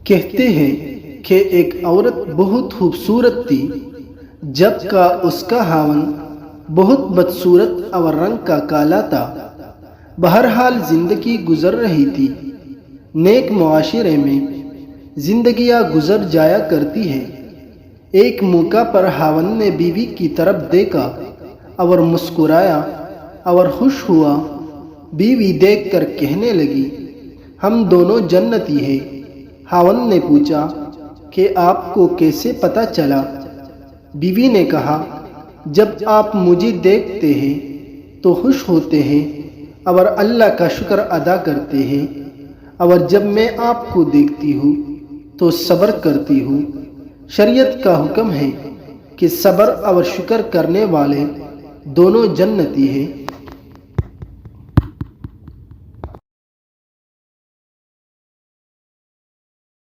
کہتے ہیں کہ ایک عورت بہت خوبصورت تھی جب کا اس کا خاوند بہت بدصورت اور رنگ کا کالا تھا۔ بہرحال زندگی گزر رہی تھی۔ نیک معاشرے میں زندگیاں گزر جایا کرتی ہیں۔ ایک موقع پر خاوند نے بیوی کی طرف دیکھا اور مسکرایا اور خوش ہوا۔ بیوی دیکھ کر کہنے لگی، ہم دونوں جنتی ہیں۔ خاوند نے پوچھا کہ آپ کو کیسے پتہ چلا؟ بیوی نے کہا، جب آپ مجھے دیکھتے ہیں تو خوش ہوتے ہیں اور اللہ کا شکر ادا کرتے ہیں، اور جب میں آپ کو دیکھتی ہوں تو صبر کرتی ہوں۔ شریعت کا حکم ہے کہ صبر اور شکر کرنے والے دونوں جنتی ہیں۔